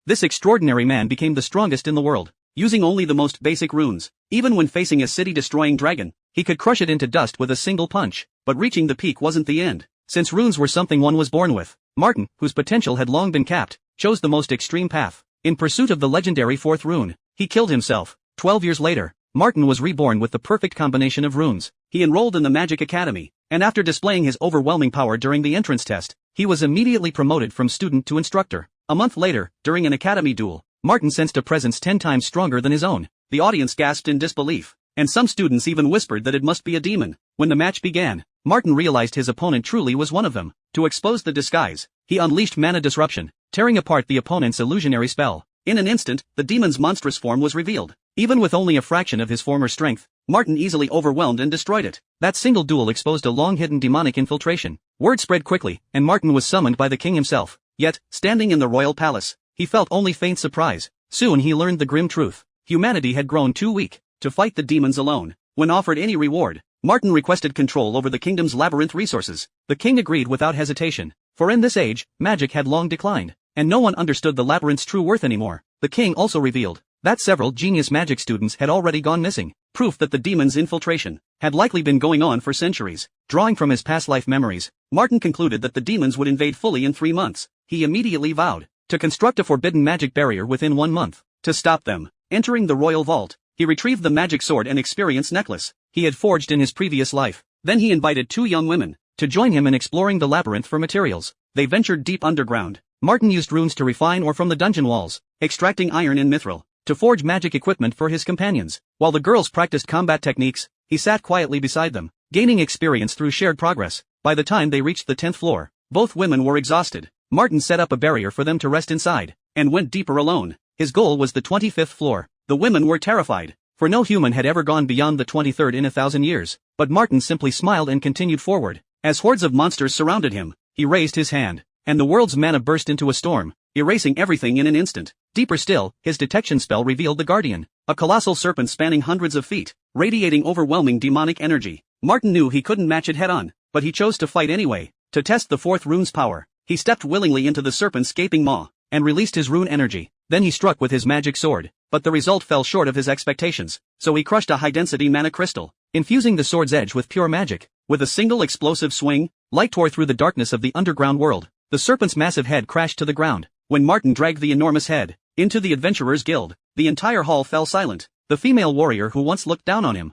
This extraordinary man became the strongest in the world, using only the most basic runes. Even when facing a city-destroying dragon, he could crush it into dust with a single punch. But reaching the peak wasn't the end. Since runes were something one was born with, Martin, whose potential had long been capped, chose the most extreme path. In pursuit of the legendary fourth rune, he killed himself. 12 years later, Martin was reborn with the perfect combination of runes. He enrolled in the Magic Academy, and after displaying his overwhelming power during the entrance test, he was immediately promoted from student to instructor. A month later, during an academy duel, Martin sensed a presence 10 times stronger than his own. The audience gasped in disbelief, and some students even whispered that it must be a demon. When the match began, Martin realized his opponent truly was one of them. To expose the disguise, he unleashed mana disruption, tearing apart the opponent's illusionary spell. In an instant, the demon's monstrous form was revealed. Even with only a fraction of his former strength, Martin easily overwhelmed and destroyed it. That single duel exposed a long-hidden demonic infiltration. Word spread quickly, and Martin was summoned by the king himself. Yet, standing in the royal palace, he felt only faint surprise. Soon he learned the grim truth. Humanity had grown too weak to fight the demons alone. When offered any reward, Martin requested control over the kingdom's labyrinth resources. The king agreed without hesitation, for in this age, magic had long declined, and no one understood the labyrinth's true worth anymore. The king also revealed that several genius magic students had already gone missing, proof that the demon's infiltration had likely been going on for centuries. Drawing from his past life memories, Martin concluded that the demons would invade fully in 3 months. He immediately vowed to construct a forbidden magic barrier within 1 month. To stop them, entering the royal vault, he retrieved the magic sword and experience necklace he had forged in his previous life. Then he invited 2 young women to join him in exploring the labyrinth for materials. They ventured deep underground. Martin used runes to refine ore from the dungeon walls, extracting iron and mithril to forge magic equipment for his companions. While the girls practiced combat techniques, he sat quietly beside them, gaining experience through shared progress. By the time they reached the 10th floor, both women were exhausted. Martin set up a barrier for them to rest inside, and went deeper alone. His goal was the 25th floor. The women were terrified, for no human had ever gone beyond the 23rd in 1,000 years. But Martin simply smiled and continued forward. As hordes of monsters surrounded him, he raised his hand, and the world's mana burst into a storm, erasing everything in an instant. Deeper still, his detection spell revealed the Guardian, a colossal serpent spanning hundreds of feet, radiating overwhelming demonic energy. Martin knew he couldn't match it head-on, but he chose to fight anyway. To test the fourth rune's power, he stepped willingly into the serpent's gaping maw, and released his rune energy. Then he struck with his magic sword, but the result fell short of his expectations, so he crushed a high-density mana crystal, infusing the sword's edge with pure magic. With a single explosive swing, light tore through the darkness of the underground world. The serpent's massive head crashed to the ground. When Martin dragged the enormous head into the Adventurers Guild, the entire hall fell silent. The female warrior who once looked down on him